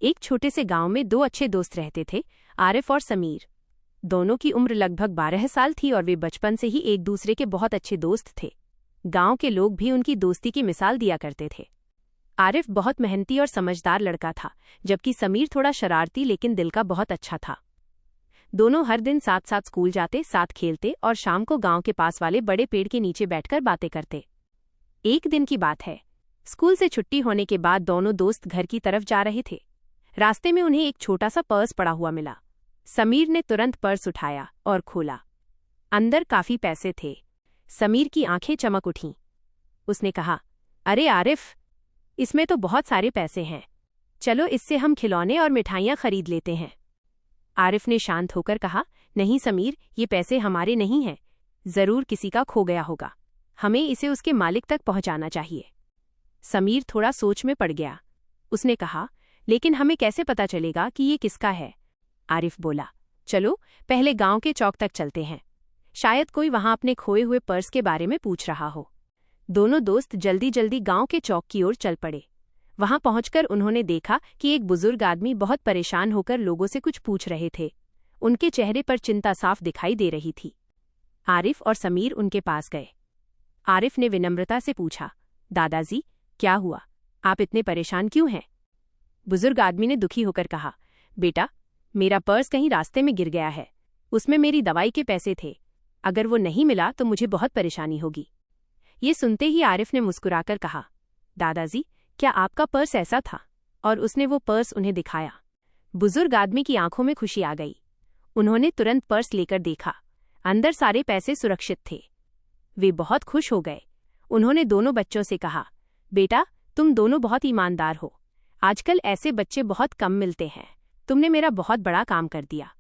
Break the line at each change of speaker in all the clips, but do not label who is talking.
एक छोटे से गांव में दो अच्छे दोस्त रहते थे, आरिफ और समीर। दोनों की उम्र लगभग 12 साल थी और वे बचपन से ही एक दूसरे के बहुत अच्छे दोस्त थे। गांव के लोग भी उनकी दोस्ती की मिसाल दिया करते थे। आरिफ बहुत मेहनती और समझदार लड़का था, जबकि समीर थोड़ा शरारती लेकिन दिल का बहुत अच्छा था। दोनों हर दिन साथ साथ स्कूल जाते, साथ खेलते और शाम को गांव के पास वाले बड़े पेड़ के नीचे बैठकर बातें करते। एक दिन की बात है, स्कूल से छुट्टी होने के बाद दोनों दोस्त घर की तरफ जा रहे थे। रास्ते में उन्हें एक छोटा सा पर्स पड़ा हुआ मिला। समीर ने तुरंत पर्स उठाया और खोला। अंदर काफी पैसे थे। समीर की आंखें चमक उठीं। उसने कहा, अरे आरिफ, इसमें तो बहुत सारे पैसे हैं। चलो इससे हम खिलौने और मिठाइयाँ खरीद लेते हैं। आरिफ ने शांत होकर कहा, नहीं समीर, ये पैसे हमारे नहीं हैं। जरूर किसी का खो गया होगा। हमें इसे उसके मालिक तक पहुंचाना चाहिए। समीर थोड़ा सोच में पड़ गया। उसने कहा, लेकिन हमें कैसे पता चलेगा कि ये किसका है? आरिफ बोला, चलो पहले गांव के चौक तक चलते हैं। शायद कोई वहां अपने खोए हुए पर्स के बारे में पूछ रहा हो। दोनों दोस्त जल्दी जल्दी गांव के चौक की ओर चल पड़े। वहां पहुंचकर उन्होंने देखा कि एक बुजुर्ग आदमी बहुत परेशान होकर लोगों से कुछ पूछ रहे थे। उनके चेहरे पर चिंता साफ दिखाई दे रही थी। आरिफ और समीर उनके पास गए। आरिफ ने विनम्रता से पूछा, दादाजी, क्या हुआ? आप इतने परेशान क्यों हैं? बुजुर्ग आदमी ने दुखी होकर कहा, बेटा, मेरा पर्स कहीं रास्ते में गिर गया है। उसमें मेरी दवाई के पैसे थे। अगर वो नहीं मिला तो मुझे बहुत परेशानी होगी। ये सुनते ही आरिफ ने मुस्कुराकर कहा, दादाजी, क्या आपका पर्स ऐसा था? और उसने वो पर्स उन्हें दिखाया। बुजुर्ग आदमी की आंखों में खुशी आ गई। उन्होंने तुरंत पर्स लेकर देखा। अंदर सारे पैसे सुरक्षित थे। वे बहुत खुश हो गए। उन्होंने दोनों बच्चों से कहा, बेटा, तुम दोनों बहुत ईमानदार हो। आजकल ऐसे बच्चे बहुत कम मिलते हैं। तुमने मेरा बहुत बड़ा काम कर दिया।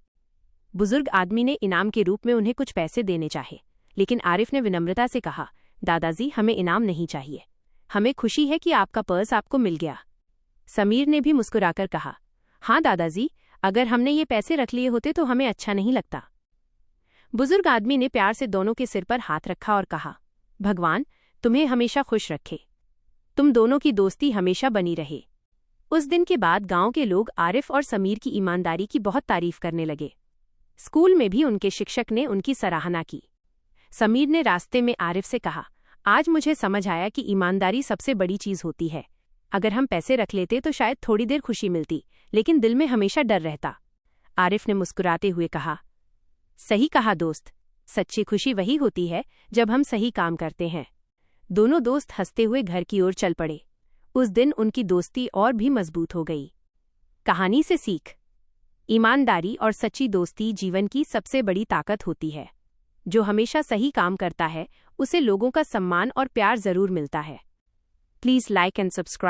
बुजुर्ग आदमी ने इनाम के रूप में उन्हें कुछ पैसे देने चाहे, लेकिन आरिफ ने विनम्रता से कहा, दादाजी, हमें इनाम नहीं चाहिए। हमें खुशी है कि आपका पर्स आपको मिल गया। समीर ने भी मुस्कुराकर कहा, हाँ दादाजी, अगर हमने ये पैसे रख लिए होते तो हमें अच्छा नहीं लगता। बुजुर्ग आदमी ने प्यार से दोनों के सिर पर हाथ रखा और कहा, भगवान तुम्हें हमेशा खुश रखे। तुम दोनों की दोस्ती हमेशा बनी रहे। उस दिन के बाद गांव के लोग आरिफ और समीर की ईमानदारी की बहुत तारीफ करने लगे। स्कूल में भी उनके शिक्षक ने उनकी सराहना की। समीर ने रास्ते में आरिफ से कहा, आज मुझे समझ आया कि ईमानदारी सबसे बड़ी चीज होती है। अगर हम पैसे रख लेते तो शायद थोड़ी देर खुशी मिलती, लेकिन दिल में हमेशा डर रहता। आरिफ ने मुस्कुराते हुए कहा, सही कहा दोस्त, सच्ची खुशी वही होती है जब हम सही काम करते हैं। दोनों दोस्त हंसते हुए घर की ओर चल पड़े। उस दिन उनकी दोस्ती और भी मजबूत हो गई। कहानी से सीख, ईमानदारी और सच्ची दोस्ती जीवन की सबसे बड़ी ताकत होती है। जो हमेशा सही काम करता है, उसे लोगों का सम्मान और प्यार जरूर मिलता है। Please like and subscribe.